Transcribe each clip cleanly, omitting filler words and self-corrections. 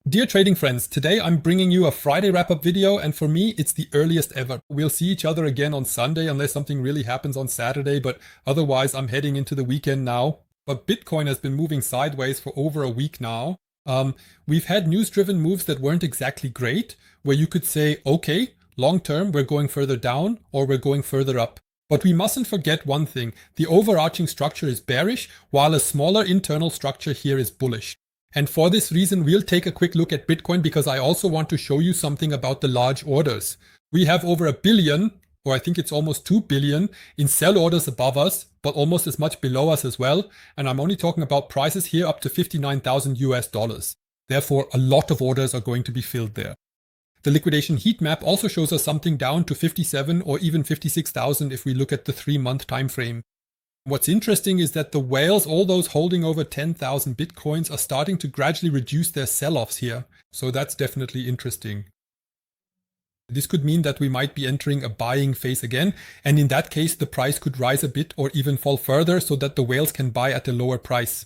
Dear trading friends, today I'm bringing you a Friday wrap-up video, and for me it's the earliest ever. We'll see each other again on Sunday unless something really happens on Saturday, but otherwise I'm heading into the weekend now. But Bitcoin has been moving sideways for over a week now. We've had news-driven moves that weren't exactly great, where you could say, okay, long term we're going further down or we're going further up. But we mustn't forget one thing, the overarching structure is bearish, while a smaller internal structure here is bullish. And for this reason, we'll take a quick look at Bitcoin because I also want to show you something about the large orders. We have over 1 billion, or I think it's almost 2 billion in sell orders above us, but almost as much below us as well. And I'm only talking about prices here up to 59,000 US dollars. Therefore, a lot of orders are going to be filled there. The liquidation heat map also shows us something down to 57 or even 56,000 if we look at the 3-month time frame. What's interesting is that the whales, all those holding over 10,000 Bitcoins, are starting to gradually reduce their sell-offs here. So that's definitely interesting. This could mean that we might be entering a buying phase again. And in that case, the price could rise a bit or even fall further so that the whales can buy at a lower price.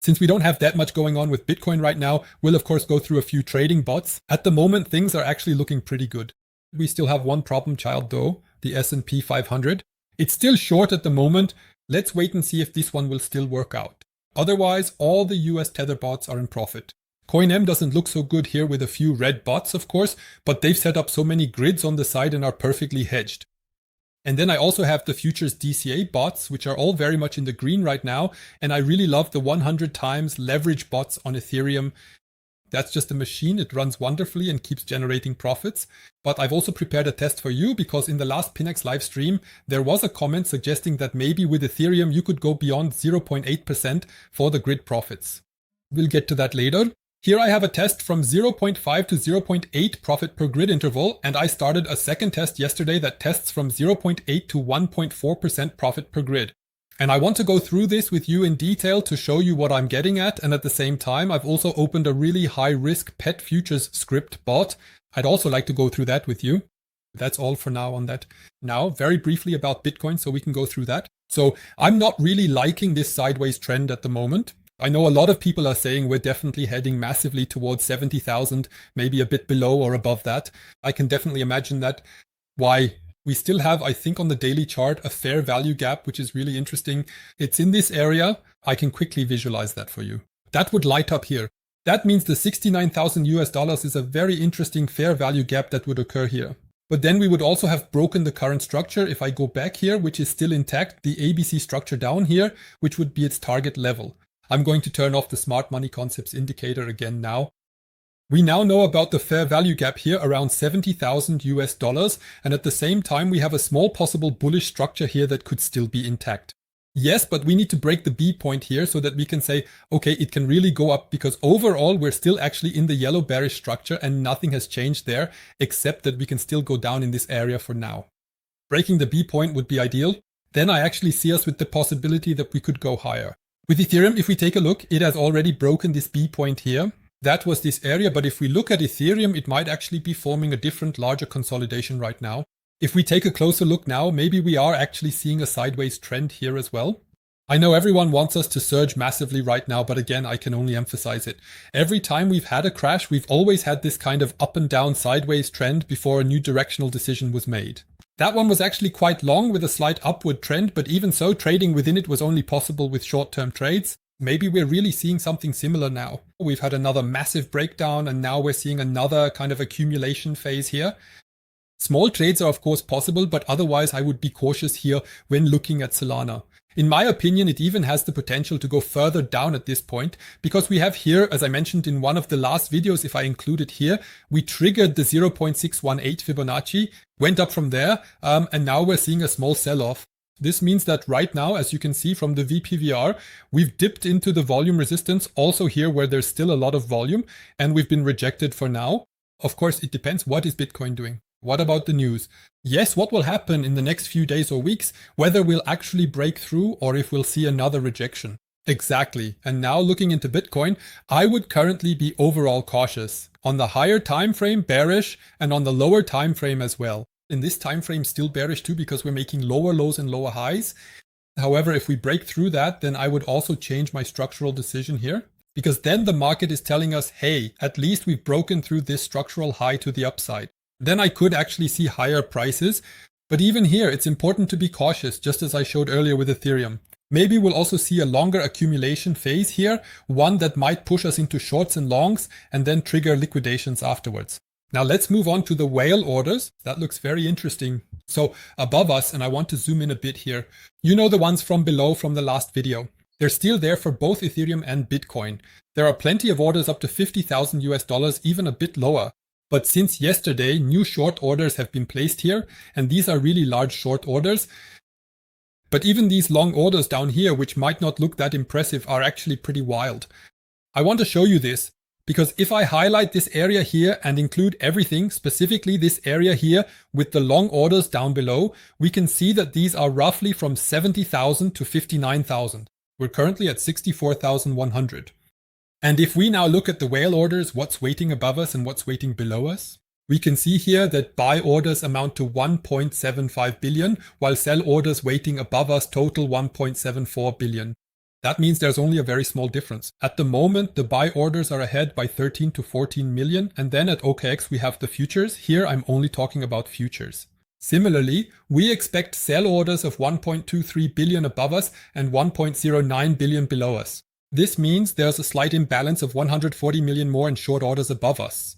Since we don't have that much going on with Bitcoin right now, we'll of course go through a few trading bots. At the moment, things are actually looking pretty good. We still have one problem child though, the S&P 500. It's still short at the moment. Let's wait and see if this one will still work out. Otherwise, all the US tether bots are in profit. CoinM doesn't look so good here with a few red bots, of course, but they've set up so many grids on the side and are perfectly hedged. And then I also have the futures DCA bots, which are all very much in the green right now. And I really love the 100 times leverage bots on Ethereum. That's just a machine. It runs wonderfully and keeps generating profits. But I've also prepared a test for you because in the last Pionex live stream, there was a comment suggesting that maybe with Ethereum, you could go beyond 0.8% for the grid profits. We'll get to that later. Here I have a test from 0.5 to 0.8 profit per grid interval, and I started a second test yesterday that tests from 0.8 to 1.4% profit per grid. And I want to go through this with you in detail to show you what I'm getting at, and at the same time I've also opened a really high risk pet futures script bot. I'd also like to go through that with you. That's all for now on that. Now, very briefly about Bitcoin so we can go through that. So I'm not really liking this sideways trend at the moment. I know a lot of people are saying we're definitely heading massively towards 70,000, maybe a bit below or above that. I can definitely imagine that. Why? We still have, I think on the daily chart, a fair value gap, which is really interesting. It's in this area. I can quickly visualize that for you. That would light up here. That means the 69,000 US dollars is a very interesting fair value gap that would occur here. But then we would also have broken the current structure if I go back here, which is still intact, the ABC structure down here, which would be its target level. I'm going to turn off the smart money concepts indicator again now. We now know about the fair value gap here around 70,000 US dollars, and at the same time we have a small possible bullish structure here that could still be intact. Yes, but we need to break the B point here so that we can say, okay, it can really go up because overall we're still actually in the yellow bearish structure and nothing has changed there, except that we can still go down in this area for now. Breaking the B point would be ideal. Then I actually see us with the possibility that we could go higher. With Ethereum, if we take a look, it has already broken this B point here. That was this area, but if we look at Ethereum, it might actually be forming a different, larger consolidation right now. If we take a closer look now, maybe we are actually seeing a sideways trend here as well. I know everyone wants us to surge massively right now, but again, I can only emphasize it. Every time we've had a crash, we've always had this kind of up and down sideways trend before a new directional decision was made. That one was actually quite long with a slight upward trend, but even so, trading within it was only possible with short-term trades. Maybe we're really seeing something similar now. We've had another massive breakdown and now we're seeing another kind of accumulation phase here. Small trades are of course possible, but otherwise I would be cautious here when looking at Solana. In my opinion, it even has the potential to go further down at this point because we have here, as I mentioned in one of the last videos, if I include it here, we triggered the 0.618 Fibonacci, went up from there, and now we're seeing a small sell-off. This means that right now, as you can see from the VPVR, we've dipped into the volume resistance also here where there's still a lot of volume and we've been rejected for now. Of course, it depends what is Bitcoin doing. What about the news? Yes, what will happen in the next few days or weeks, whether we'll actually break through or if we'll see another rejection. Exactly. And now looking into Bitcoin, I would currently be overall cautious. On the higher time frame, bearish, and on the lower time frame as well. In this time frame, still bearish too because we're making lower lows and lower highs. However, if we break through that, then I would also change my structural decision here. because then the market is telling us, hey, at least we've broken through this structural high to the upside. Then I could actually see higher prices. But even here, it's important to be cautious, just as I showed earlier with Ethereum. Maybe we'll also see a longer accumulation phase here, one that might push us into shorts and longs and then trigger liquidations afterwards. Now let's move on to the whale orders. That looks very interesting. So above us, and I want to zoom in a bit here, you know the ones from below from the last video. They're still there for both Ethereum and Bitcoin. There are plenty of orders up to 50,000 US dollars, even a bit lower. But since yesterday, new short orders have been placed here, and these are really large short orders. But even these long orders down here, which might not look that impressive, are actually pretty wild. I want to show you this, because if I highlight this area here and include everything, specifically this area here with the long orders down below, we can see that these are roughly from 70,000 to 59,000. We're currently at 64,100. And if we now look at the whale orders, what's waiting above us and what's waiting below us, we can see here that buy orders amount to 1.75 billion, while sell orders waiting above us total 1.74 billion. That means there's only a very small difference. At the moment, the buy orders are ahead by 13 to 14 million, and then at OKX we have the futures. Here I'm only talking about futures. Similarly, we expect sell orders of 1.23 billion above us and 1.09 billion below us. This means there's a slight imbalance of 140 million more in short orders above us.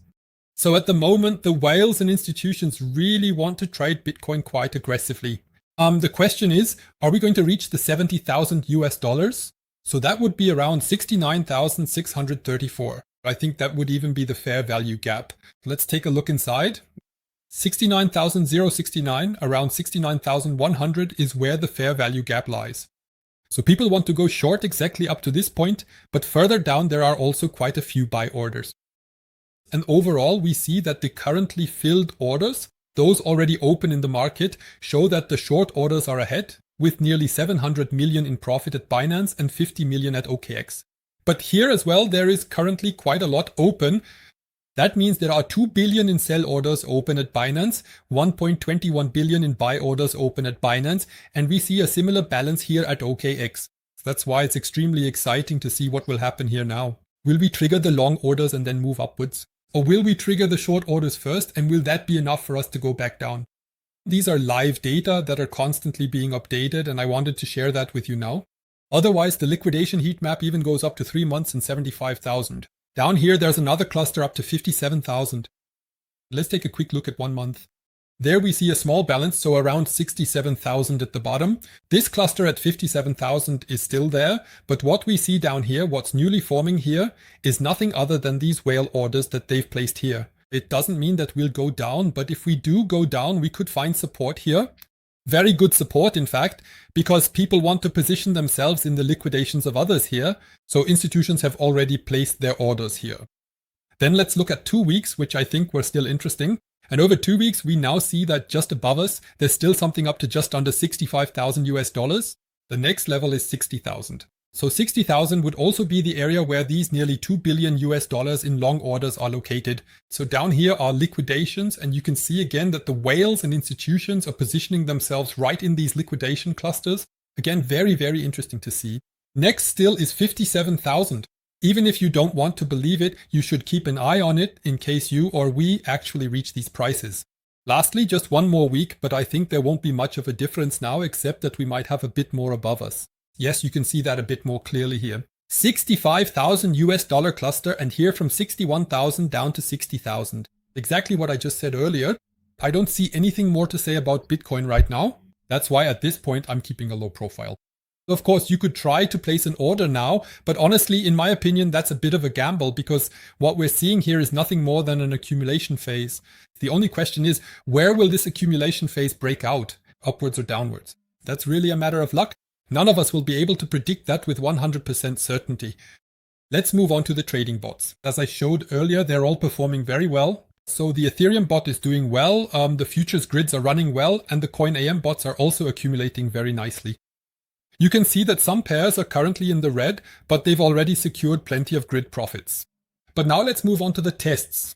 So at the moment, the whales and institutions really want to trade Bitcoin quite aggressively. The question is, are we going to reach the 70,000 US dollars? So that would be around 69,634. I think that would even be the fair value gap. Let's take a look inside. 69,069, around 69,100 is where the fair value gap lies. So people want to go short exactly up to this point, but further down there are also quite a few buy orders. And overall, we see that the currently filled orders, those already open in the market, show that the short orders are ahead, with nearly 700 million in profit at Binance and 50 million at OKX. But here as well, there is currently quite a lot open. That means there are 2 billion in sell orders open at Binance, 1.21 billion in buy orders open at Binance, and we see a similar balance here at OKX. That's why it's extremely exciting to see what will happen here now. Will we trigger the long orders and then move upwards? Or will we trigger the short orders first, and will that be enough for us to go back down? These are live data that are constantly being updated, and I wanted to share that with you now. Otherwise, the liquidation heat map even goes up to 3 months and 75,000. Down here, there's another cluster up to 57,000. Let's take a quick look at 1 month. There we see a small balance, so around 67,000 at the bottom. This cluster at 57,000 is still there, but what we see down here, what's newly forming here, is nothing other than these whale orders that they've placed here. It doesn't mean that we'll go down, but if we do go down, we could find support here. Very good support, in fact, because people want to position themselves in the liquidations of others here, so institutions have already placed their orders here. Then let's look at 2 weeks, which I think were still interesting. And over 2 weeks, we now see that just above us, there's still something up to just under 65,000 US dollars. The next level is 60,000. So 60,000 would also be the area where these nearly 2 billion US dollars in long orders are located. So down here are liquidations, and you can see again that the whales and institutions are positioning themselves right in these liquidation clusters. Again, very, very interesting to see. Next still is 57,000. Even if you don't want to believe it, you should keep an eye on it in case you or we actually reach these prices. Lastly, just 1 more week, but I think there won't be much of a difference now, except that we might have a bit more above us. Yes, you can see that a bit more clearly here. 65,000 US dollar cluster, and here from 61,000 down to 60,000. Exactly what I just said earlier. I don't see anything more to say about Bitcoin right now. That's why at this point I'm keeping a low profile. Of course, you could try to place an order now, but honestly, in my opinion, that's a bit of a gamble because what we're seeing here is nothing more than an accumulation phase. The only question is, where will this accumulation phase break out, upwards or downwards? That's really a matter of luck. None of us will be able to predict that with 100% certainty. Let's move on to the trading bots. As I showed earlier, they're all performing very well. So the Ethereum bot is doing well, the futures grids are running well, and the CoinAM bots are also accumulating very nicely. You can see that some pairs are currently in the red, but they've already secured plenty of grid profits. But now let's move on to the tests.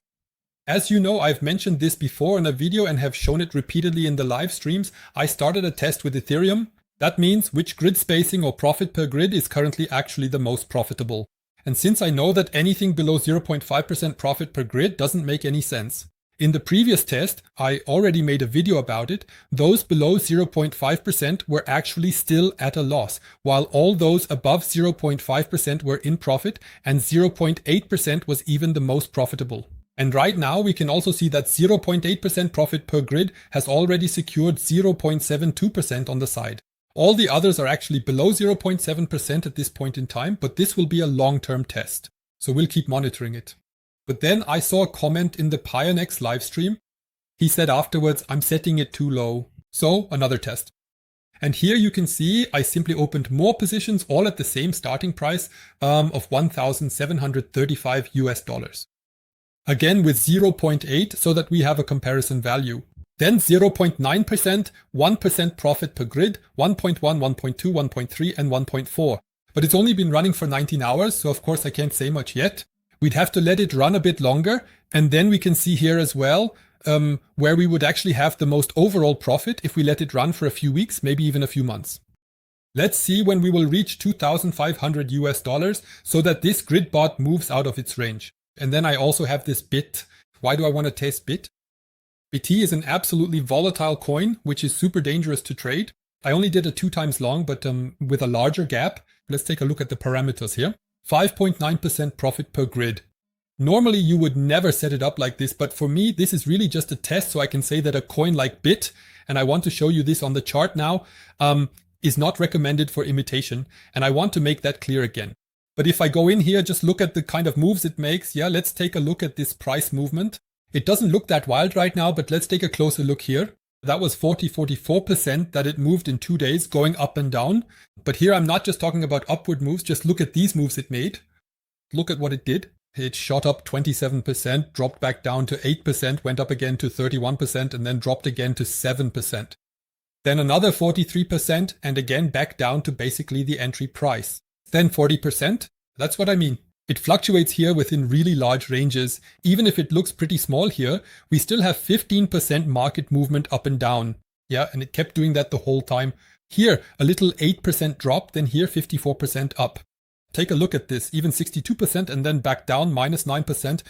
As you know, I've mentioned this before in a video and have shown it repeatedly in the live streams. I started a test with Ethereum. That means which grid spacing or profit per grid is currently actually the most profitable. And since I know that anything below 0.5% profit per grid doesn't make any sense. In the previous test, I already made a video about it. Those below 0.5% were actually still at a loss, while all those above 0.5% were in profit, and 0.8% was even the most profitable. And right now we can also see that 0.8% profit per grid has already secured 0.72% on the side. All the others are actually below 0.7% at this point in time, but this will be a long-term test. So we'll keep monitoring it. But then I saw a comment in the Pionex livestream. He said afterwards, I'm setting it too low. So another test. And here you can see I simply opened more positions all at the same starting price of $1,735 US. Again with 0.8 so that we have a comparison value. Then 0.9%, 1% profit per grid, 1.1, 1.2, 1.3 and 1.4. But it's only been running for 19 hours, so of course I can't say much yet. We'd have to let it run a bit longer, and then we can see here as well where we would actually have the most overall profit if we let it run for a few weeks, maybe even a few months. Let's see when we will reach $2,500 US so that this grid bot moves out of its range. And then I also have this BIT. Why do I want to test BIT? BT is an absolutely volatile coin, which is super dangerous to trade. I only did a 2 times long, but with a larger gap. Let's take a look at the parameters here. 5.9% profit per grid. Normally you would never set it up like this, but for me this is really just a test so I can say that a coin like BIT, and I want to show you this on the chart now, is not recommended for imitation, and I want to make that clear again. But if I go in here, just look at the kind of moves it makes. Yeah, let's take a look at this price movement. It doesn't look that wild right now, but let's take a closer look here. That was 44% that it moved in 2 days, going up and down. But here I'm not just talking about upward moves, just look at these moves it made. Look at what it did. It shot up 27%, dropped back down to 8%, went up again to 31%, and then dropped again to 7%. Then another 43%, and again back down to basically the entry price. Then 40%. That's what I mean. It fluctuates here within really large ranges. Even if it looks pretty small here, we still have 15% market movement up and down. Yeah, and it kept doing that the whole time. Here, a little 8% drop, then here 54% up. Take a look at this, even 62% and then back down, minus 9%.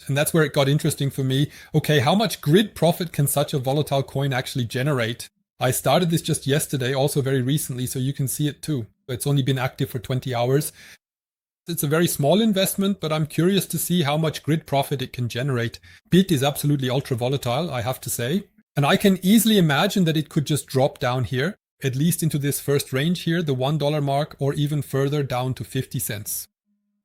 And that's where it got interesting for me. Okay, how much grid profit can such a volatile coin actually generate? I started this just yesterday, also very recently, so you can see it too. It's only been active for 20 hours. It's a very small investment, but I'm curious to see how much grid profit it can generate. BIT is absolutely ultra volatile, I have to say. And I can easily imagine that it could just drop down here, at least into this first range here, the $1 mark, or even further down to 50 cents.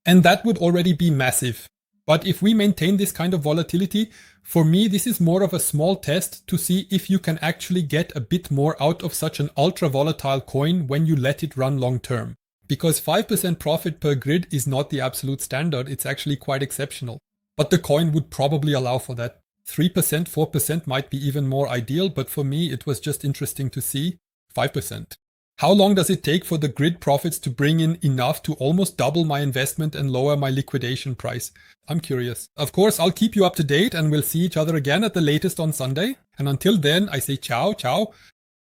And that would already be massive. But if we maintain this kind of volatility, for me, this is more of a small test to see if you can actually get a bit more out of such an ultra volatile coin when you let it run long term. Because 5% profit per grid is not the absolute standard, it's actually quite exceptional. But the coin would probably allow for that. 3%, 4% might be even more ideal, but for me it was just interesting to see 5%. How long does it take for the grid profits to bring in enough to almost double my investment and lower my liquidation price? I'm curious. Of course, I'll keep you up to date and we'll see each other again at the latest on Sunday. And until then, I say ciao, ciao.